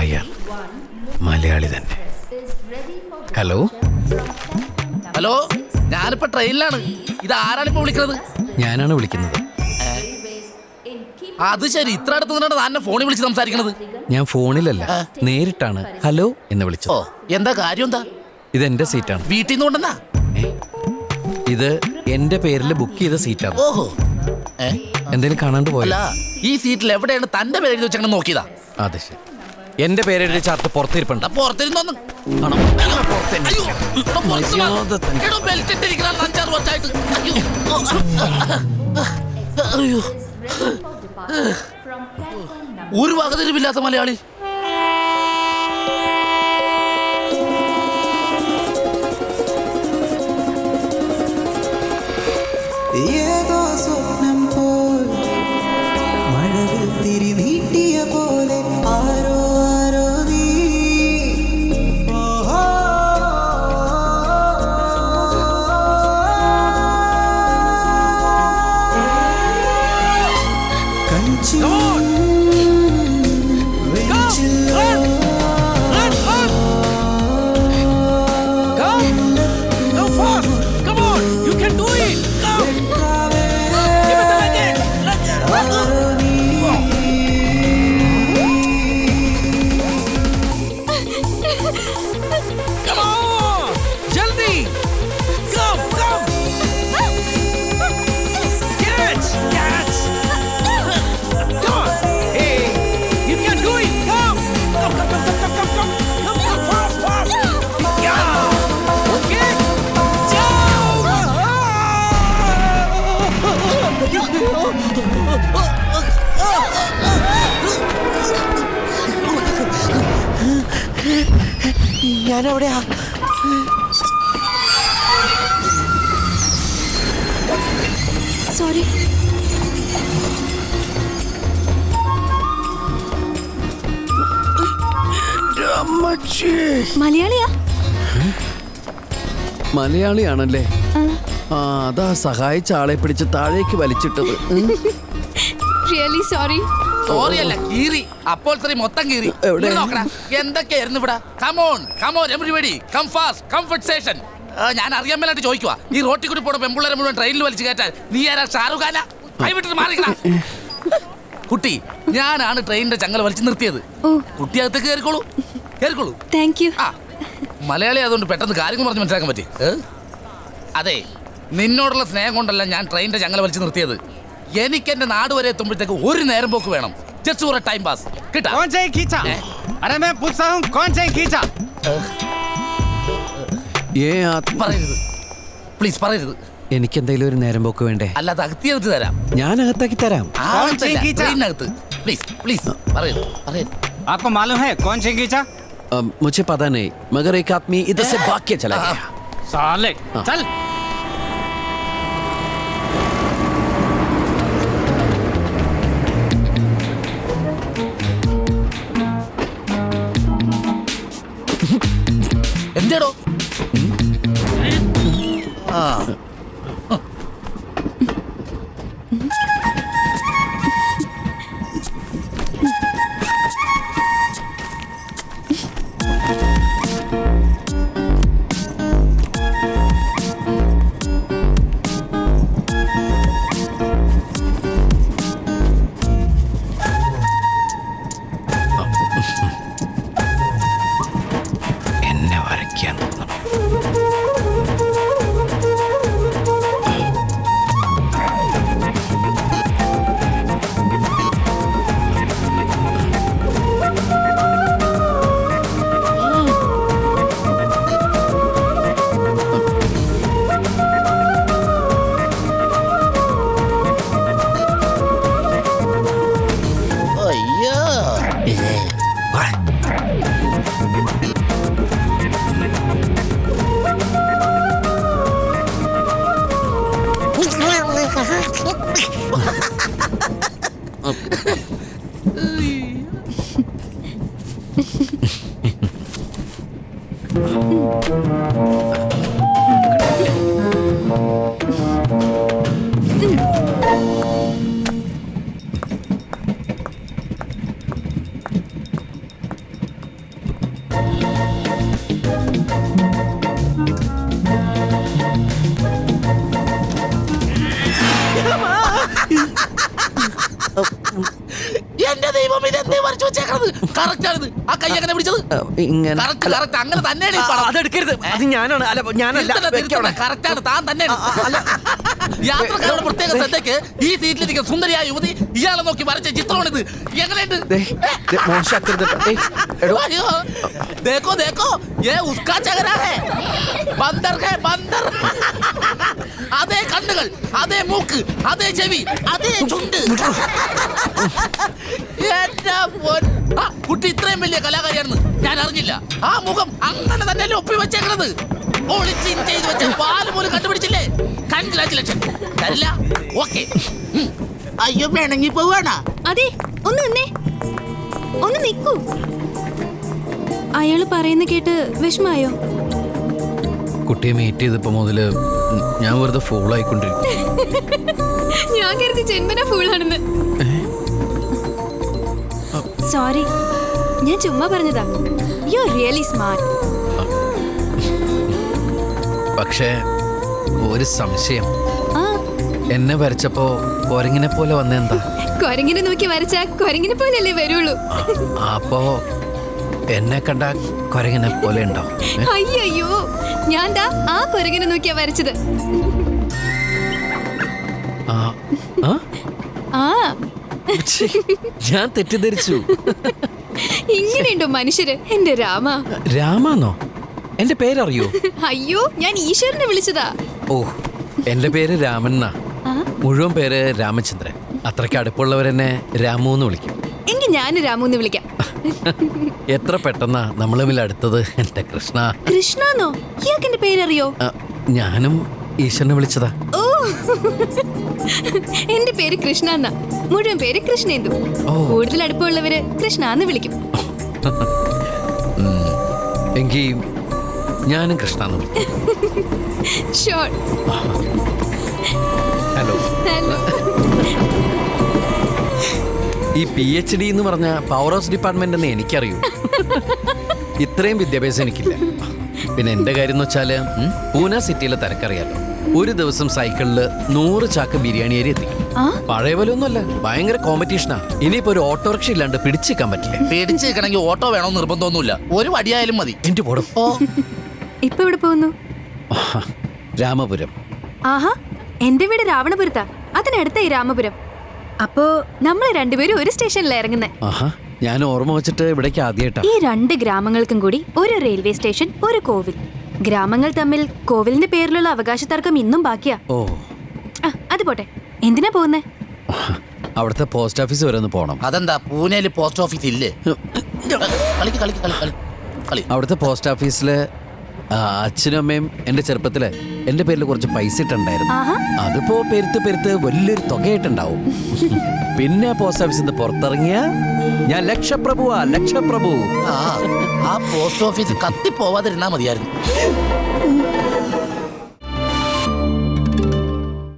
അയാൾ മലയാളി തന്നെ. Hello hello, ഞാനിപ്പോ ട്രെയിനിലാണ്. ഇത് ആരാണിപ്പോ വിളിക്കുന്നത്? ഞാനാണ് വിളിക്കുന്നത്. അത് ശരി, ഇത്ര അടുത്ത് നിന്നാണ് താൻ ഫോണിൽ വിളിച്ച് സംസാരിക്കണത്. ഞാൻ ഫോണിലല്ല, നേരിട്ടാണ് ഹലോ എന്ന് വിളിച്ചത്. ഓ, എന്താ കാര്യം? എന്താ? ഇതെന്റെ സീറ്റാണ്. വീട്ടിൽ നിന്ന് കൊണ്ടെന്നാ? ഇത് എന്റെ പേരിൽ ബുക്ക് ചെയ്ത സീറ്റാണ്. ഓഹോ, എന്തെങ്കിലും കാണാണ്ട് അല്ല, പോയല്ല. ഈ സീറ്റിൽ എവിടെയാണ് തന്റെ പേര് എഴുതി വെച്ചങ്ങനെ നോക്കിയതാ? അതെ ശരി, എന്റെ പേരെഴുതി ചാർട്ട് പുറത്തിരിപ്പുണ്ട്. പുറത്തിരുന്നോന്ന് ആണോ? ഒരു വകതിരിവില്ലാത്ത മലയാളി. ഏതോ സ്വപ്നം പോൽ മഴവിൽ തിരി നീട്ടിയ പോലെ ആരോ ആരോ നീ. ഓഹോ, കഞ്ചി ഞാനെവിടെയാ? സോറി. മലയാളിയാ? മലയാളിയാണല്ലേ? അതാ സഹായിച്ച ആളെ പിടിച്ച് താഴേക്ക് വലിച്ചിട്ടത്. Really sorry. സോറി അല്ല, കീറി. അപ്പോൾ മൊത്തം കീറി. എന്തൊക്കെയായിരുന്നു ഇവിടെ? Come on come on everybody come fast, comfort station. ഞാൻ അറിയാൻ മേലായിട്ട് ചോദിക്കുക, ഈ റോട്ടിൽ കൂടി പോണ പെമ്പിള്ളേരെ മുഴുവൻ ട്രെയിനിൽ വലിച്ചു കയറ്റാൻ നീ ആരാ? ഷാറുഖ് ഖാനാ? കൈവിട്ടിട്ട് മാറിക്കണം. കുട്ടി, ഞാനാണ് ട്രെയിനിന്റെ ചങ്ങല വലിച്ചു നിർത്തിയത്. കുട്ടി അകത്തേക്ക് കയറിക്കോളൂ, കയറിക്കോളൂ. Thank you. ആ, മലയാളി ആയതുകൊണ്ട് പെട്ടെന്ന് കാര്യങ്ങൾ പറഞ്ഞ് മനസ്സിലാക്കാൻ പറ്റി. അതെ, നിന്നോടുള്ള സ്നേഹം കൊണ്ടല്ല ഞാൻ ട്രെയിനിന്റെ ചങ്ങല വലിച്ചു നിർത്തിയത്. എനിക്ക് എന്റെ നാട് വരെ എത്തുമ്പോഴത്തേക്ക് ഒരു നേരം പോക്ക് വേണം. Just for A time pass. കിട്ടാ? പറയരുത് പ്ലീസ്, പറയരുത്. എനിക്ക് എന്തെങ്കിലും ഒരു നേരം പോക്ക് വേണ്ടേ? അല്ലാതെ അകത്തിയകത്ത് തരാം. ഞാൻ അകത്താക്കി തരാം. ട്രെയിനകത്ത് പ്ലീസ് പ്ലീസ് പറയരുത്, പറയരുത്. आपको मालूम है कौन से खींचा? मुझे पता नहीं, मगर एक आदमी इधर से भाग के चला गया. साले चल. എന്തേടോ? ആ, എന്നെ വരയ്ക്കാൻ തോന്നണം. അയ്യോ. എന്റെ ദൈവം ഇതെന്തേ വരച്ചു വെച്ചേക്കണത്? കറക്റ്റ് ആണിത്. ആ കൈ എങ്ങനെ പിടിച്ചത്? ഇങ്ങനെ കറക്റ്റ് അങ്ങനെ തന്നെയാണ് ഈ പടം. അതെടുക്കരുത്. അത് ഞാനാണ്. അല്ല ഞാനല്ല. കറക്റ്റ് ആണ്, താൻ തന്നെയാണ്. യാത്രക്കാരുടെ പ്രത്യേക ശ്രദ്ധയ്ക്ക് ഈ സീറ്റിലിരിക്കുന്ന സുന്ദരിയായ യുവതി ഇയാളെ നോക്കി വരച്ച ചിത്രമാണിത്. എങ്ങനെയുണ്ട്? മോശമാക്കരുത്. എടോ അയ്യോ, देखो देखो ये उसका चेहरा है, बंदर है बंदर. അതേ കണ്ണുകൾ, അതേ മൂക്ക്, അതേ ചെവി, അതേ ചുണ്ട്. എന്റെ പൊൻ. ആ, കുട്ടി ഇത്രയും വലിയ കലാകാരിയാണെന്ന് ഞാൻ അറിഞ്ഞില്ല. ആ മുഖം അങ്ങനെ തന്നെ ഒപ്പി വെച്ചേക്കണത്. ഒളിച്ചിൻ ചെയ്ത് വെച്ച പാല് പോലും കണ്ടുപിടിച്ചില്ലേ? കൺഗ്രാറ്റുലേഷൻ. തരില്ല. ഓക്കെ. അയ്യോ വേണമെങ്കി പോവാണോ? അതെ, ഒന്ന് നിന്നേ, ഒന്ന് നിക്കൂ. അയാള് പറയുന്ന കേട്ട് വിഷമായോ? കുട്ടിയെ മീറ്റ് ചെയ്തപ്പോ മുതല് ഞാൻ വെറുതെ ഫൂളായിക്കൊണ്ടിരിക്കും. ഞാൻ കരുതി ജന്മന ഫൂളാണെന്ന്. സോറി, ഞാൻ ചുമ്മാ പറഞ്ഞതാ. You are really smart. പക്ഷേ ഒരു സംശയം. ആ, എന്നെ വരച്ചപ്പോ കൊരങ്ങിനെ പോലെ വന്നെന്താ? കൊരങ്ങിനെ നോക്കി വരച്ച കൊരങ്ങിനെ പോലെയല്ലേ വരുള്ളൂ. അപ്പോ എന്നെ കണ്ട കൊരങ്ങിനെ പോലെ ഉണ്ടോ? അയ്യോ, ഞാൻ ദാ ആ കൊരങ്ങിനെ നോക്കിയാ വരച്ചത്. ആ, ആ? ആ, ഛെ, ഞാൻ തെറ്റിദ്ധരിച്ചു. ഇങ്ങനെയുണ്ടോ മനുഷ്യര്? എന്റെ രാമ. രാമാന്നോ? എന്റെ പേരറിയോ? അയ്യോ, ഞാൻ ഈശ്വരനെ വിളിച്ചതാ. ഓ, എന്റെ പേര് രാമൻ എന്നാ. ആ, മുഴുവൻ പേര് രാമചന്ദ്രൻ. അത്രയ്ക്ക് അടുപ്പുള്ളവരെന്നെ രാമു എന്ന് വിളിക്കും. എങ്കിൽ ഞാൻ രാമു എന്ന് വിളിക്കാം. എത്ര പെട്ടെന്നാ നമ്മൾ തമ്മിൽ അടുത്തത് എന്റെ കൃഷ്ണ. കൃഷ്ണന്നോ? ഇയാൾക്ക് എന്റെ പേരറിയോ? ആ, ഞാനും ഈശ്വരനെ വിളിച്ചതാ. ഓ, എന്റെ പേര് കൃഷ്ണ എന്നാ. മുഴുവൻ പേര് കൃഷ്ണേന്ദു. ഓ. കൂടുതൽ അടുപ്പമുള്ളവര് കൃഷ്ണ എന്ന് വിളിക്കും. എങ്കിൽ ഞാനും കൃഷ്ണ എന്ന് വിളിക്കും. ഷോർ. ഹലോ. ഹലോ. ഈ PhD എന്ന് പറഞ്ഞ പവർ ഹൗസ് ഡിപ്പാർട്ട്മെന്റ് എന്ന് എനിക്കറിയൂ. ഇത്രയും വിദ്യാഭ്യാസം എനിക്കില്ല. പിന്നെ എന്റെ കാര്യം എന്ന് വെച്ചാല് പൂന സിറ്റിയിലെ തിരക്കറിയാലോ. ഒരു ദിവസം സൈക്കിളിൽ 100 ചാക്ക് ബിരിയാണി അരി എത്തിക്കും. ആ, പഴയ പോലെ ഒന്നുമല്ല, ഭയങ്കര കോമ്പറ്റീഷനാ. ഇനിയിപ്പോ ഒരു ഓട്ടോറിക്ഷ ഇല്ലാണ്ട് പിടിച്ചിരിക്കാൻ പറ്റില്ല. പേടിച്ച് നിൽക്കണമെങ്കിൽ ഓട്ടോ വേണമെന്ന് നിർബന്ധമൊന്നുമില്ല. ഒരു വടിയായാലും മതി. എന്റെ പോടും. ഓ, ഇപ്പൊ എവിടെ പോകുന്നു? രാമപുരം. ആഹാ, എന്റെ വീട് രാവണപുരത്താ. അതിനടുത്തായി രാമപുരം. അപ്പോ നമ്മൾ രണ്ടുപേരും ഒരു സ്റ്റേഷനിൽ ഇറങ്ങുന്നേ. ആഹാ, ഞാൻ ഓർമ്മ വെച്ചിട്ട് ഇവിടേക്ക് ആദ്യമായിട്ടാ. ഈ 2 ഗ്രാമങ്ങൾക്കും കൂടി ഒരു റെയിൽവേ സ്റ്റേഷൻ, ഒരു കോവിൽ. ഗ്രാമങ്ങൾ തമ്മിൽ കോവിലിന്റെ പേരിലുള്ള അവകാശ തർക്കം ഇന്നും ബാക്കിയാ. ഓ, അത് പോട്ടെ, എന്തിനാ പോകുന്നേ? അവിടുത്തെ പോസ്റ്റ് ഓഫീസ് വരെ ഒന്ന് പോണം. അതെന്താ പൂനെയിൽ പോസ്റ്റ് ഓഫീസ് ഇല്ലേ? കളിക്ക് കളിക്ക് കളി കളി കളി. അവിടുത്തെ പോസ്റ്റ് ഓഫീസില് അച്ഛനും അമ്മയും എന്റെ ചെറുപ്പത്തില് എന്റെ പേരിൽ കുറച്ച് പൈസ ഇട്ടുണ്ടായിരുന്നു. ആഹാ, അതിപ്പോ പെരുത്ത് വലിയൊരു തുകയായിട്ടുണ്ടാവും. പിന്നെ പോസ്റ്റ് ഓഫീസിൽ നിന്ന് പുറത്തിറങ്ങിയ ഞാൻ ലക്ഷപ്രഭുവാ, ലക്ഷപ്രഭു. ആ പോസ്റ്റ് ഓഫീസ് കത്തി പോവാതിരുന്നാ മതിയായിരുന്നു.